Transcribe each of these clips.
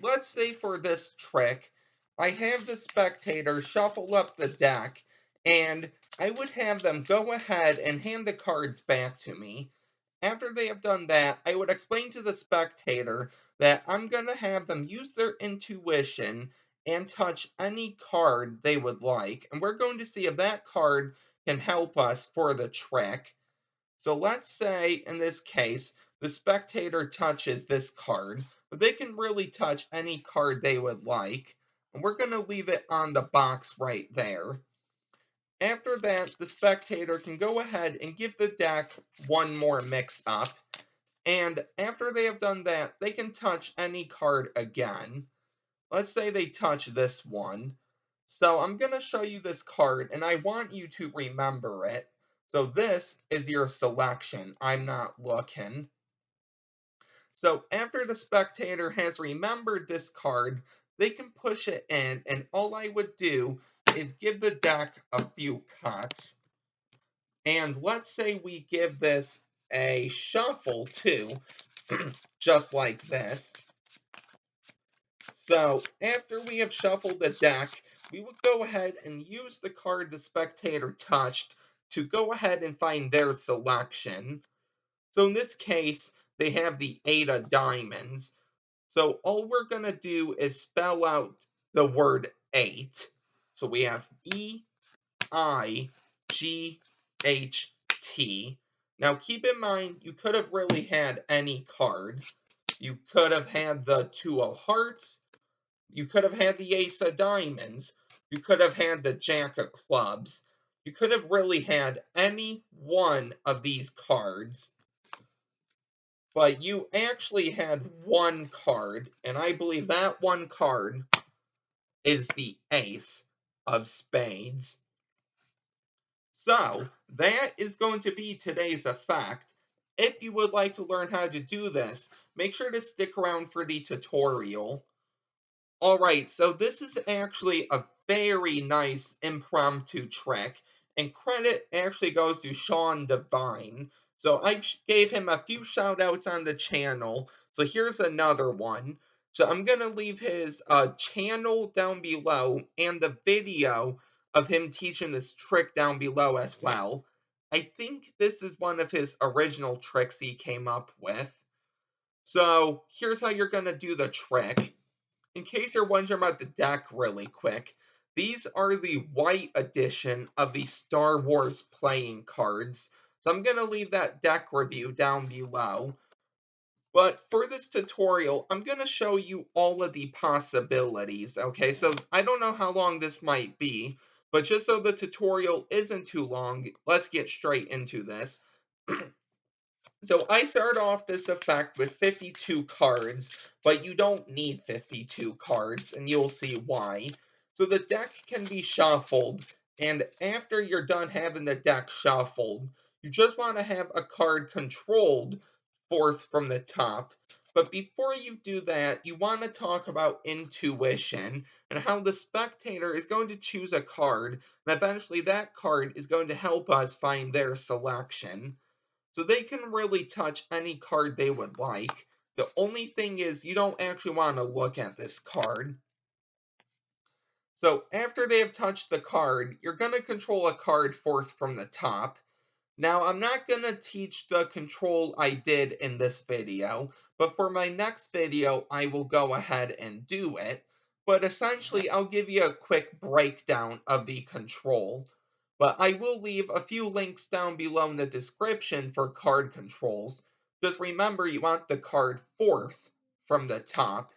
let's say for this trick, I have the spectator shuffle up the deck, and I would have them go ahead and hand the cards back to me. After they have done that, I would explain to the spectator that I'm going to have them use their intuition and touch any card they would like. And we're going to see if that card can help us for the trick. So let's say in this case, the spectator touches this card, but they can really touch any card they would like. And we're going to leave it on the box right there. After that, the spectator can go ahead and give the deck one more mix up. And after they have done that, they can touch any card again. Let's say they touch this one. So I'm going to show you this card, and I want you to remember it. So this is your selection. I'm not looking. So after the spectator has remembered this card, they can push it in, and all I would do is give the deck a few cuts. And let's say we give this a shuffle too, just like this. So after we have shuffled the deck, we would go ahead and use the card the spectator touched to go ahead and find their selection. So in this case, they have the Eight of Diamonds. So all we're going to do is spell out the word eight. So we have EIGHT. Now keep in mind, you could have really had any card. You could have had the Two of Hearts. You could have had the Ace of Diamonds. You could have had the Jack of Clubs. You could have really had any one of these cards, but you actually had one card, and I believe that one card is the Ace of Spades. So, that is going to be today's effect. If you would like to learn how to do this, make sure to stick around for the tutorial. Alright, so this is actually a very nice impromptu trick, and credit actually goes to Sean Devine. So I gave him a few shout outs on the channel, so here's another one. So I'm going to leave his channel down below and the video of him teaching this trick down below as well. I think this is one of his original tricks he came up with. So here's how you're going to do the trick. In case you're wondering about the deck really quick, these are the white edition of the Star Wars playing cards. So I'm going to leave that deck review down below. But for this tutorial, I'm going to show you all of the possibilities, okay? So I don't know how long this might be, but just so the tutorial isn't too long, let's get straight into this. So I start off this effect with 52 cards, but you don't need 52 cards, and you'll see why. So the deck can be shuffled, and after you're done having the deck shuffled, you just want to have a card controlled fourth from the top. But before you do that, you want to talk about intuition and how the spectator is going to choose a card, and eventually that card is going to help us find their selection. So they can really touch any card they would like. The only thing is you don't actually want to look at this card. So after they have touched the card, you're going to control a card fourth from the top. Now I'm not going to teach the control I did in this video, but for my next video I will go ahead and do it. But essentially I'll give you a quick breakdown of the control. But I will leave a few links down below in the description for card controls. Just remember you want the card fourth from the top.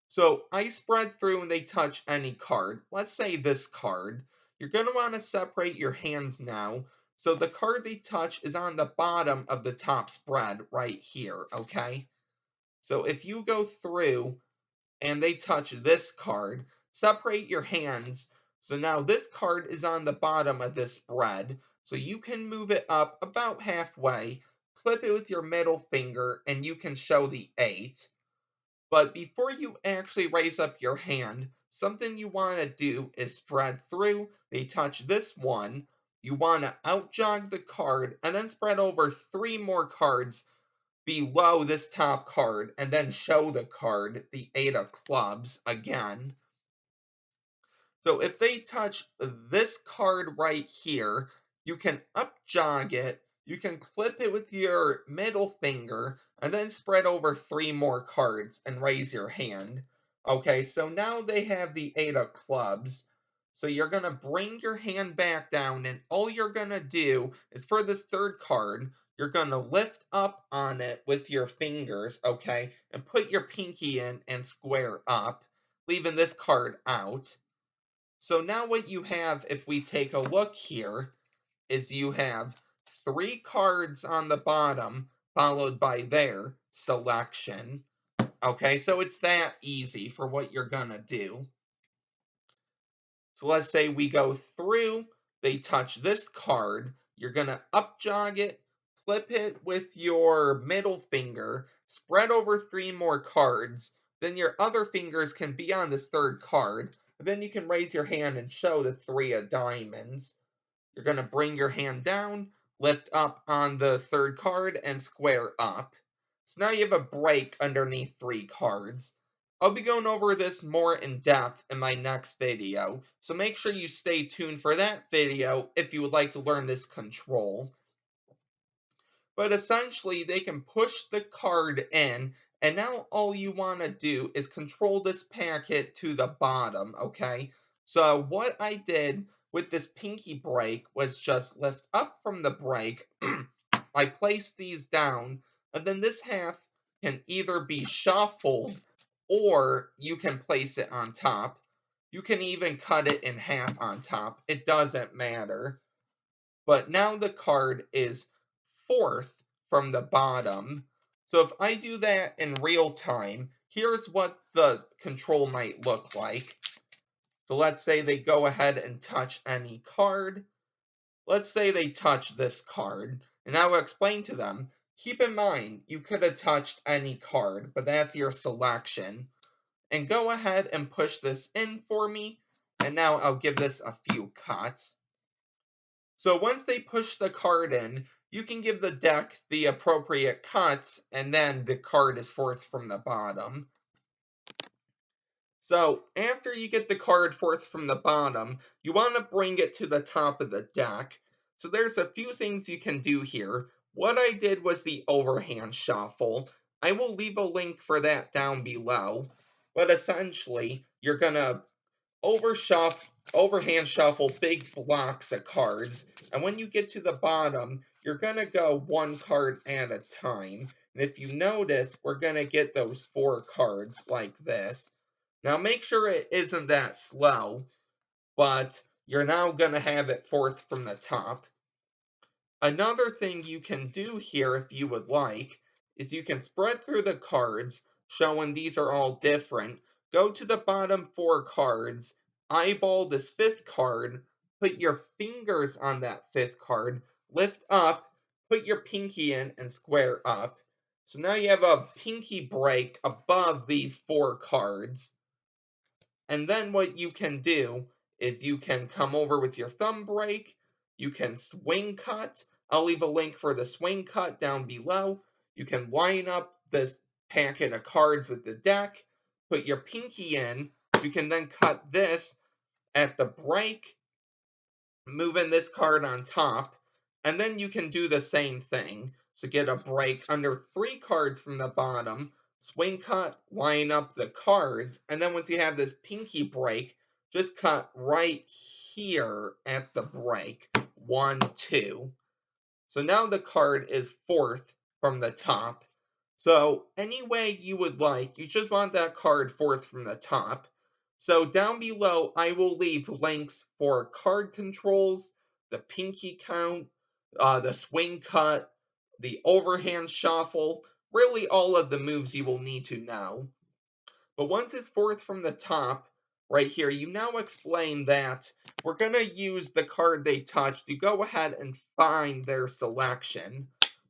So I spread through and they touch any card. Let's say this card. You're going to want to separate your hands now. So the card they touch is on the bottom of the top spread right here, okay? So if you go through and they touch this card, separate your hands. So now this card is on the bottom of this spread. So you can move it up about halfway, clip it with your middle finger, and you can show the 8. But before you actually raise up your hand, something you want to do is spread through. They touch this one. You want to outjog the card and then spread over 3 more cards below this top card and then show the card, the 8 of clubs, again. So if they touch this card right here, you can up jog it, you can clip it with your middle finger, and then spread over 3 more cards and raise your hand. Okay, so now they have the 8 of clubs. So you're going to bring your hand back down, and all you're going to do is for this third card, you're going to lift up on it with your fingers, okay, and put your pinky in and square up, leaving this card out. So now what you have, if we take a look here, is you have 3 cards on the bottom followed by their selection. Okay, so it's that easy for what you're gonna do. So let's say we go through, they touch this card, you're gonna up jog it, flip it with your middle finger, spread over 3 more cards, then your other fingers can be on this third card, and then you can raise your hand and show the 3 of diamonds. You're going to bring your hand down, lift up on the third card, and square up. So now you have a break underneath 3 cards. I'll be going over this more in depth in my next video, so make sure you stay tuned for that video if you would like to learn this control. But essentially, they can push the card in, and now all you want to do is control this packet to the bottom, okay? So what I did with this pinky break was just lift up from the break, I placed these down, and then this half can either be shuffled, or you can place it on top. You can even cut it in half on top. It doesn't matter. But now the card is fourth from the bottom. So if I do that in real time, here's what the control might look like. So let's say they go ahead and touch any card. Let's say they touch this card. And I will explain to them, keep in mind, you could have touched any card, but that's your selection. And go ahead and push this in for me. And now I'll give this a few cuts. So once they push the card in, you can give the deck the appropriate cuts, and then the card is fourth from the bottom. So after you get the card fourth from the bottom, you want to bring it to the top of the deck. So there's a few things you can do here. What I did was the overhand shuffle. I will leave a link for that down below. But essentially, you're going to overhand shuffle big blocks of cards, and when you get to the bottom, you're going to go 1 card at a time. And if you notice, we're going to get those 4 cards like this. Now make sure it isn't that slow, but you're now going to have it fourth from the top. Another thing you can do here, if you would like, is you can spread through the cards, showing these are all different. Go to the bottom 4 cards, eyeball this fifth card, put your fingers on that fifth card, lift up, put your pinky in, and square up. So now you have a pinky break above these 4 cards. And then what you can do is you can come over with your thumb break, you can swing cut. I'll leave a link for the swing cut down below. You can line up this packet of cards with the deck, put your pinky in. You can then cut this at the break, moving this card on top, and then you can do the same thing. So get a break under 3 cards from the bottom, swing cut, line up the cards, and then once you have this pinky break, just cut right here at the break. 1, 2. So now the card is fourth from the top. So any way you would like, you just want that card fourth from the top. So down below, I will leave links for card controls, the pinky count, the swing cut, the overhand shuffle, really all of the moves you will need to know. But once it's fourth from the top, right here, you now explain that we're going to use the card they touched to go ahead and find their selection.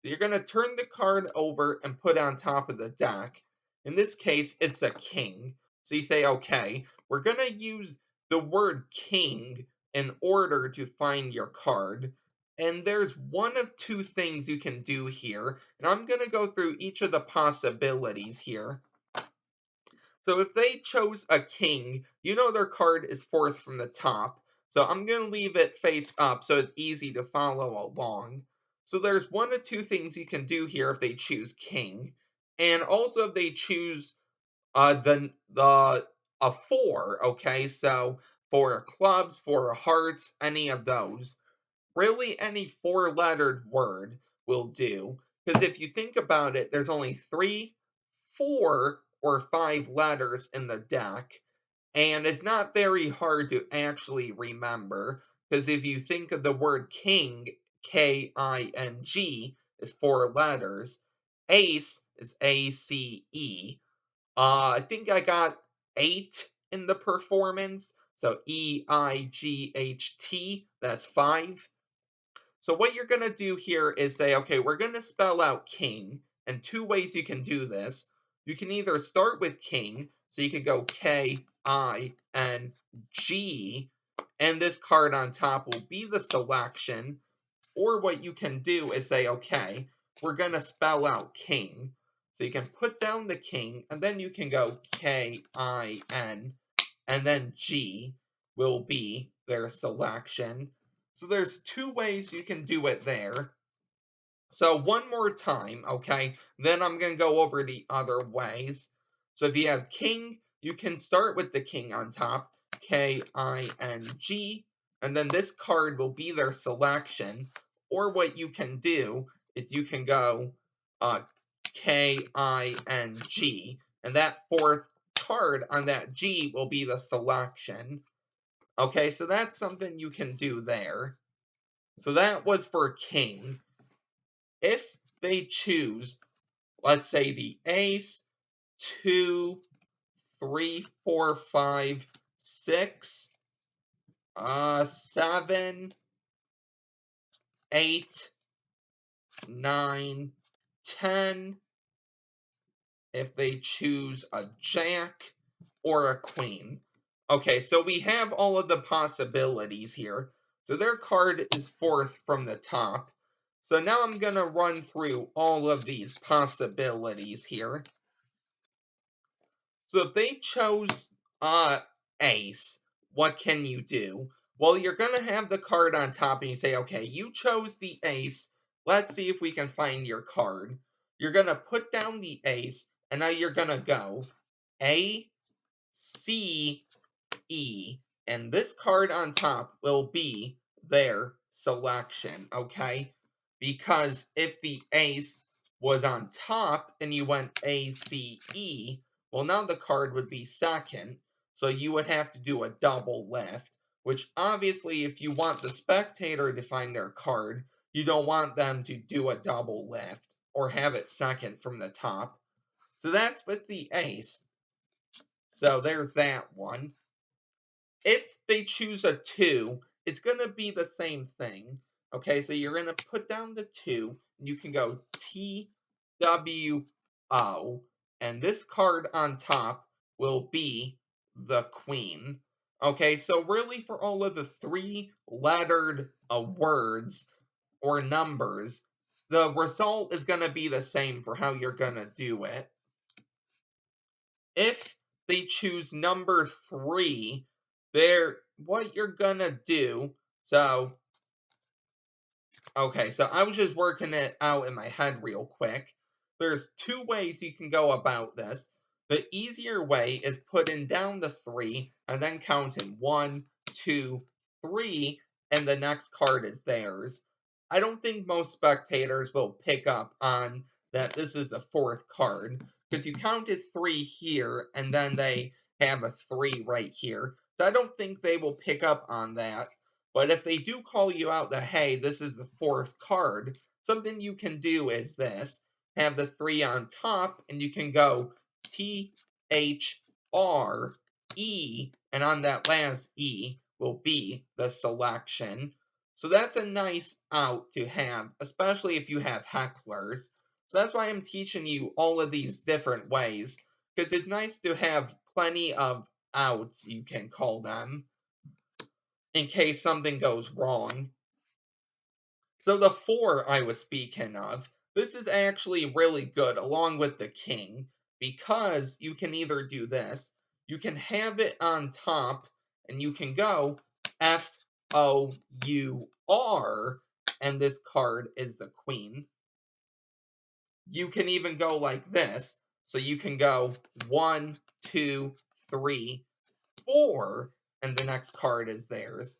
You're going to turn the card over and put it on top of the deck. In this case, it's a king. So you say, okay, we're going to use the word king in order to find your card. And there's one of two things you can do here, and I'm going to go through each of the possibilities here. So if they chose a king, you know their card is fourth from the top. So I'm going to leave it face up so it's easy to follow along. So there's one of two things you can do here if they choose king. And also if they choose the a four, okay? So four of clubs, four of hearts, any of those. Really any four-lettered word will do. Because if you think about it, there's only three, four, or five letters in the deck, and it's not very hard to actually remember. Because if you think of the word king, King, is four letters, ace is ACE. I think I got eight in the performance, so EIGHT, that's five. So what you're going to do here is say, okay, we're going to spell out king, and two ways you can do this. You can either start with king, so you can go KING, and this card on top will be the selection, or what you can do is say, okay, we're going to spell out king. So you can put down the king, and then you can go KIN, and then G will be their selection. So there's two ways you can do it there. So one more time, okay? Then I'm going to go over the other ways. So if you have king, you can start with the king on top, KING, and then this card will be their selection. Or what you can do is you can go KING, and that fourth card on that G will be the selection. Okay, so that's something you can do there. So that was for king. If they choose, let's say the ace, 2, 3, 4, 5, 6, 7, 8, 9, 10, if they choose a jack or a queen. Okay, so we have all of the possibilities here. So their card is fourth from the top. So now I'm going to run through all of these possibilities here. So if they chose ace, what can you do? Well, you're going to have the card on top and you say, okay, you chose the ace. Let's see if we can find your card. You're going to put down the ace, and now you're going to go A, C, E, and this card on top will be their selection, okay? Because if the ace was on top and you went A, C, E, well, now the card would be second, so you would have to do a double lift, which obviously, if you want the spectator to find their card, you don't want them to do a double lift or have it second from the top. So that's with the ace. So there's that one. If they choose a 2, it's going to be the same thing. Okay, so you're going to put down the 2, and you can go TWO, and this card on top will be the queen. Okay, so really for all of the three-lettered words or numbers, the result is going to be the same for how you're going to do it. If they choose number 3, what you're gonna do. So, okay, so I was just working it out in my head real quick. There's two ways you can go about this. The easier way is putting down the 3 and then counting 1, 2, 3, and the next card is theirs. I don't think most spectators will pick up on that this is the fourth card, because you counted 3 here and then they have a 3 right here. So I don't think they will pick up on that. But if they do call you out that, hey, this is the fourth card, something you can do is this. Have the 3 on top, and you can go THRE, and on that last E will be the selection. So that's a nice out to have, especially if you have hecklers. So that's why I'm teaching you all of these different ways, because it's nice to have plenty of outs, you can call them, in case something goes wrong. So the 4 I was speaking of, this is actually really good along with the king because you can either do this, you can have it on top and you can go FOUR and this card is the queen. You can even go like this. So you can go 1, 2, 3, 4 and the next card is theirs.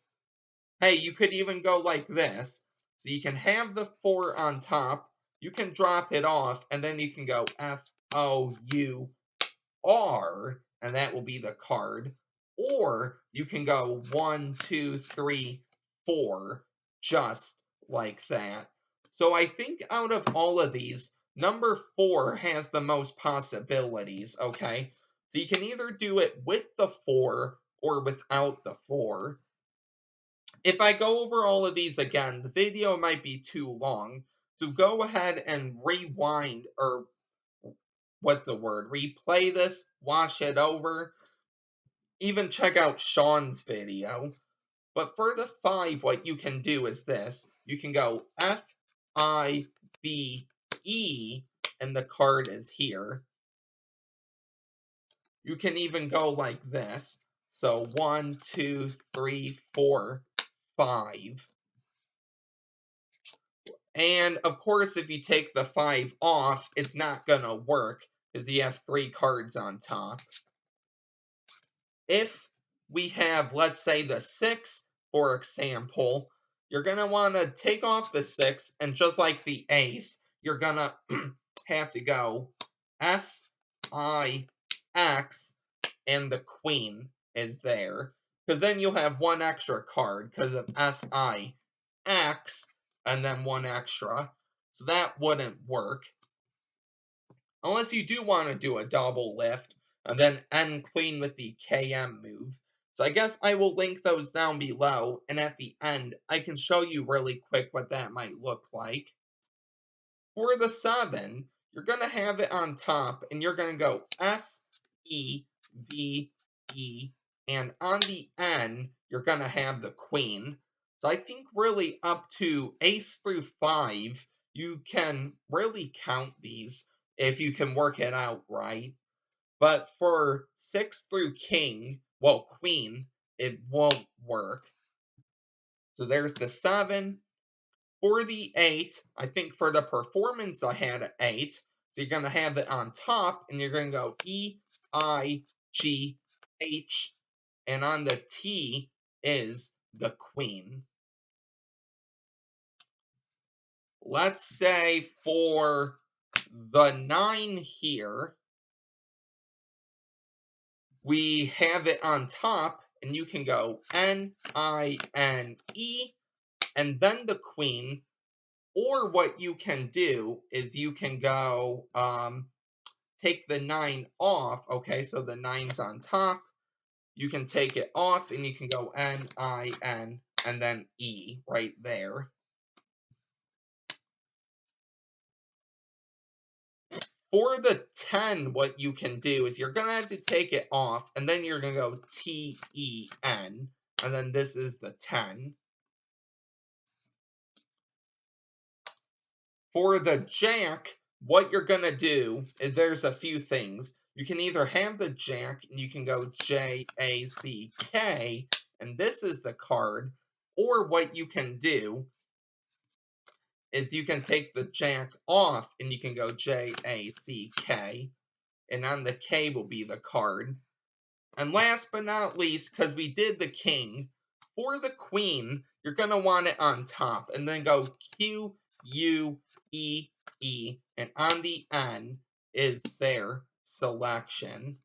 Hey, you could even go like this. So you can have the 4 on top, you can drop it off, and then you can go FOUR, and that will be the card. Or you can go 1, 2, 3, 4, just like that. So I think out of all of these, number 4 has the most possibilities, okay? So you can either do it with the 4 or without the 4. If I go over all of these again, the video might be too long. So go ahead and rewind, or what's the word? Replay this, watch it over, even check out Sean's video. But for the 5, what you can do is this. You can go FIVE, and the card is here. You can even go like this. So 1, 2, 3, 4, 5. And of course, if you take the 5 off, it's not going to work because you have 3 cards on top. If we have, let's say, the 6, for example, you're going to want to take off the 6, and just like the ace, you're going to have to go SIX, and the queen is there. Because then you'll have 1 extra card because of SIX, and then 1 extra. So that wouldn't work. Unless you do want to do a double lift, and then end clean with the KM move. So I guess I will link those down below, and at the end, I can show you really quick what that might look like. For the 7, you're going to have it on top, and you're going to go SEVE, and on the N, you're going to have the queen. So I think really up to ace through 5, you can really count these if you can work it out right. But for 6 through king, well, queen, it won't work. So there's the 7. For the 8, I think for the performance I had an 8. So you're going to have it on top, and you're going to go EIGH, and on the T is the queen. Let's say for the 9 here, we have it on top, and you can go NINE, and then the queen. Or what you can do is you can go take the 9 off. Okay, so the 9's on top. You can take it off, and you can go NIN, and then E right there. For the 10, what you can do is you're going to have to take it off, and then you're going to go TEN, and then this is the 10. For the jack, what you're going to do is there's a few things. You can either have the jack, and you can go JACK, and this is the card, or what you can do is you can take the jack off, and you can go JACK, and on the K will be the card. And last but not least, because we did the king, for the queen, you're going to want it on top, and then go QUEE, and on the N is their selection.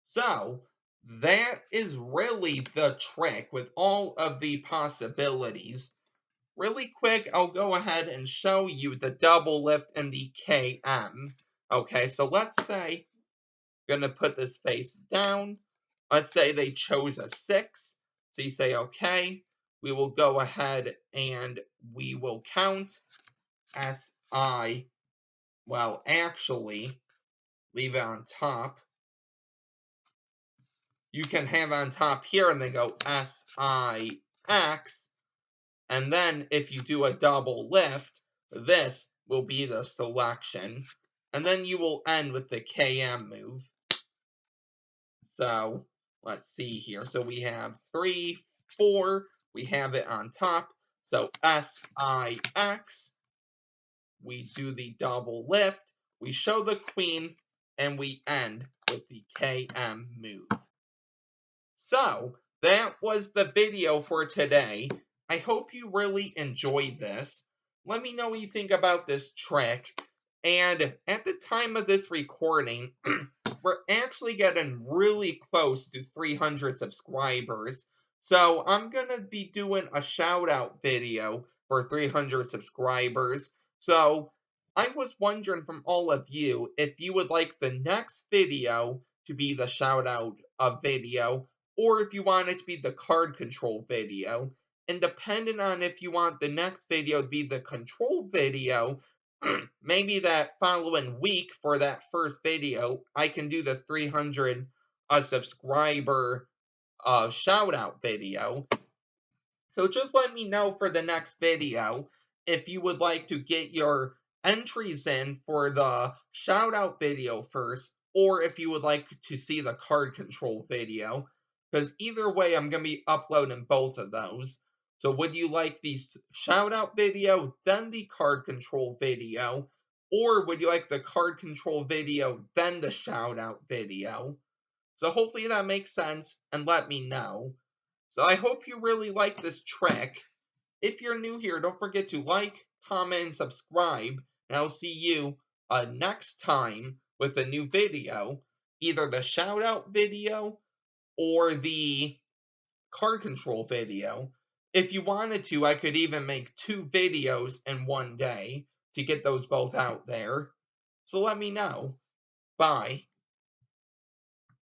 So, that is really the trick with all of the possibilities. Really quick, I'll go ahead and show you the double lift and the KM. Okay, so let's say gonna put this face down. Let's say they chose a 6. So you say, okay, we will go ahead and we will count SI. Well, actually, leave it on top. You can have it on top here and then go SIX, And then if you do a double lift, this will be the selection. And then you will end with the KM move. So let's see here. So we have 3, 4. We have it on top. So SIX. We do the double lift. We show the queen. And we end with the KM move. So that was the video for today. I hope you really enjoyed this. Let me know what you think about this trick. And at the time of this recording, we're actually getting really close to 300 subscribers. So I'm going to be doing a shout out video for 300 subscribers. So I was wondering from all of you if you would like the next video to be the shout out video, or if you want it to be the card control video. And depending on if you want the next video to be the control video, maybe that following week for that first video, I can do the 300 subscriber shout out video. So just let me know for the next video if you would like to get your entries in for the shout out video first, or if you would like to see the card control video. Because either way, I'm going to be uploading both of those. So would you like the shout out video, then the card control video? Or would you like the card control video, then the shout out video? So hopefully that makes sense, and let me know. So I hope you really like this trick. If you're new here, don't forget to like, comment, and subscribe. And I'll see you next time with a new video. Either the shout out video or the card control video. If you wanted to, I could even make 2 videos in one day to get those both out there. So let me know. Bye.